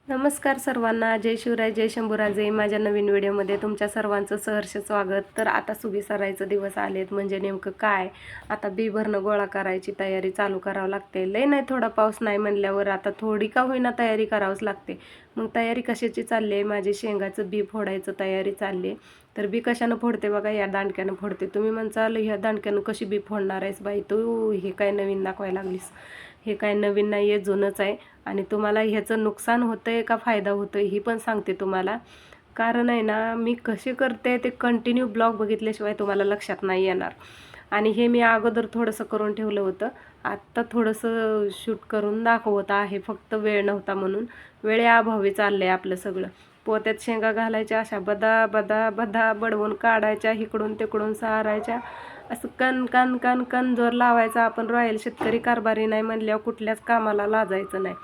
नमस्कार सर्वांना, जय शिवराय, जय शंभूराजे. माझ्या नवीन व्हिडिओमध्ये तुमच्या सर्वांचं सहर्ष स्वागत. तर आता सुगी सरायचे दिवस आलेत, म्हणजे नेमकं काय, आता बी भरणं गोळा करायची तयारी चालू करावं लागते. लय नाही, थोडा पाऊस नाही म्हणल्यावर आता थोडी का होईना तयारी करावंच लागते. मग तयारी कशाची चालली आहे, माझी शेंगाचं बी फोडायचं तयारी चालली आहे. तर बी कशानं फोडते बघा, या दांडक्यानं फोडते. तुम्ही म्हणसाल ह्या दांडक्यानं कशी बी फोडणार आहेस बाई तू, हे काय नवीन दाखवायला लागलीस. हे काय नवीन नाही आहे, जुनंच आहे. आणि तुम्हाला ह्याचं नुकसान होतं आहे का फायदा होतो आहे ही पण सांगते तुम्हाला. कारण आहे ना, मी कसे करते ते कंटिन्यू ब्लॉग बघितल्याशिवाय तुम्हाला लक्षात नाही येणार. आणि हे मी अगोदर थोडंसं करून ठेवलं होतं, आत्ता थोडंसं शूट करून दाखवत आहे, फक्त वेळ नव्हता म्हणून. वेळेअभावी चाललं आहे आपलं सगळं. पोत्यात शेंगा घालायच्या, अशा बदा बदा बदा बडवून काढायच्या, इकडून तिकडून सारायच्या, असं कण कण कण कण जोर लावायचा. आपण रॉयल शेतकरी कारभारी नाही म्हणल्यावर कुठल्याच कामाला लाजायचं नाही.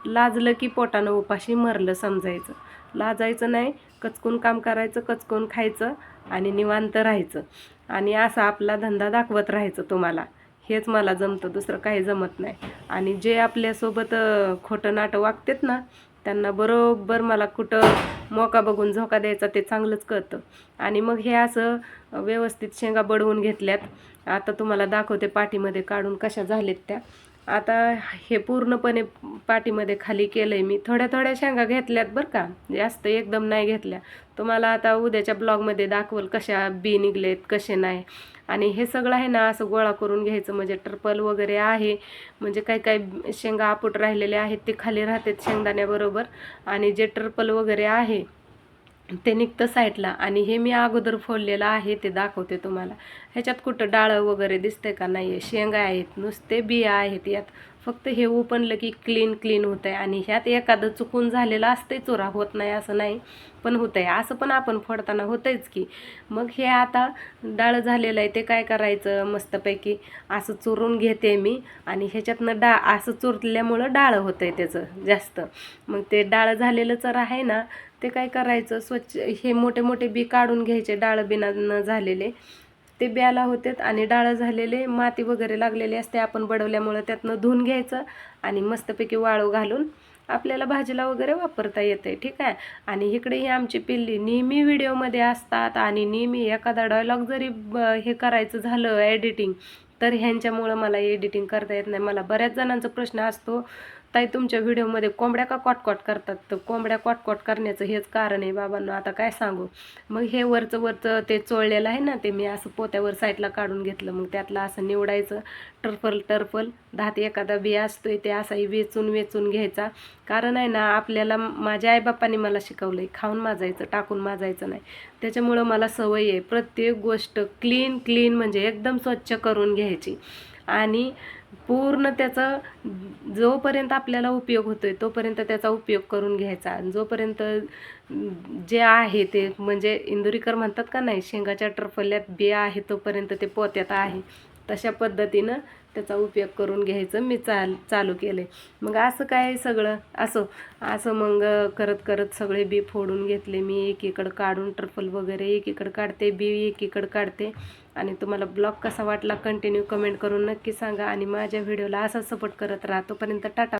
लाजलं की पोटानं उपाशी मरलं समजायचं. लाजायचं नाही, कचकून काम करायचं, कचकून खायचं आणि निवांत राहायचं. आणि असा आपला धंदा दाखवत राहायचं तुम्हाला. हेच मला जमतं, दुसरं काही जमत नाही. आणि जे आपल्यासोबत खोटं नाटं वागतात ना, त्यांना बरोबर मला कुठं मोका बघून झोका द्यायचा ते चांगलंच कळतं. आणि मग हे असं व्यवस्थित शेंगा बडवून घेतल्यात. आता तुम्हाला दाखवते पाठीमध्ये काढून कशा झालेत त्या. आता हे पूर्णपणे पाठीमध्ये खाली केलं आहे मी. थोड्या थोड्या शेंगा घेतल्यात बरं का, जास्त एकदम नाही घेतल्या. तुम्हाला आता उद्याच्या ब्लॉगमध्ये दाखवल कशा बी निघलेत कसे नाही. आणि हे सगळं आहे ना असं गोळा करून घ्यायचं, म्हणजे टर्पल वगैरे आहे, म्हणजे काही काही शेंगा आपूट राहिलेले आहेत ते खाली राहतात शेंगदाण्याबरोबर. आणि जे टर्पल वगैरे आहे ते निघतं साईडला. आणि हे मी अगोदर फोडलेलं आहे ते दाखवते तुम्हाला. ह्याच्यात कुठं डाळं वगैरे दिसतंय का, नाही आहे, शेंगा आहेत, नुसते बिया आहेत यात. फक्त हे ओपनलं की क्लीन होतं आहे. आणि ह्यात एखादं चुकून झालेलं असतंय, चोरा होत नाही असं नाही, पण होतं आहे असं, पण आपण फोडताना होतंयच की. मग हे आता डाळ झालेलं आहे ते काय करायचं, मस्तपैकी असं चुरून घेते मी. आणि ह्याच्यातनं असं चुरल्यामुळं डाळ होतं आहे त्याचं जास्त. मग ते डाळ झालेलं चर आहे ना, ते काय करायचं, स्वच्छ हे मोठे मोठे बी काढून घ्यायचे, डाळ बिना झालेले ते ब्याला होतात. आणि डाळ झालेले माती वगैरे लागलेली असते आपण बडवल्यामुळं, त्यातनं धुवून घ्यायचं आणि मस्तपैकी वाळू घालून आपल्याला भाजीला वगैरे वापरता येते, ठीक आहे. आणि इकडे ही आमची पिल्ली नेहमी व्हिडिओमध्ये असतात. आणि नेहमी एखादा डायलॉग जरी हे करायचं झालं एडिटिंग, तर ह्यांच्यामुळं मला एडिटिंग करता येत नाही. मला बऱ्याच जणांचा प्रश्न असतो, ताई तुमच्या व्हिडिओमध्ये कोंबड्या का कॉट करतात. तर कोंबड्या कॉट करण्याचं हेच कारण आहे बाबांनो, आता काय सांगू. मग हे वरचं ते चोळलेलं आहे ना, ते मी असं पोत्यावर साईडला काढून घेतलं. मग त्यातलं असं निवडायचं, टर्फल दहात एखादा बी असतोय ते असाही वेचून घ्यायचा. कारण आहे ना, आपल्याला माझ्या आईबापांनी मला शिकवलं आहे, खाऊन माजायचं, टाकून माजायचं नाही. त्याच्यामुळं मला सवय आहे प्रत्येक गोष्ट क्लीन म्हणजे एकदम स्वच्छ करून घ्यायची. आणि पूर्ण त्याचा जोपर्यंत आपल्याला उपयोग होतोय तोपर्यंत त्याचा उपयोग करून घ्यायचा. जोपर्यंत जे आहे ते, म्हणजे इंदुरीकर म्हणतात का नाही, शेंगाच्या टरफल्यात बिया आहे तोपर्यंत ते पोत्यात आहे, तशा पद्धतीनं त्याचा उपयोग करून घ्यायचं मी चालू केलं आहे. मग असं काय सगळं असं मग करत सगळे बी फोडून घेतले मी. एकीकडं काढून टर्फल वगैरे एकीकडं काढते, बी एकीकडं काढते. आणि तुम्हाला ब्लॉग कसा वाटला कंटिन्यू कमेंट करून नक्की सांगा. आणि माझ्या व्हिडिओला असा सपोर्ट करत राहा. तोपर्यंत टाटा.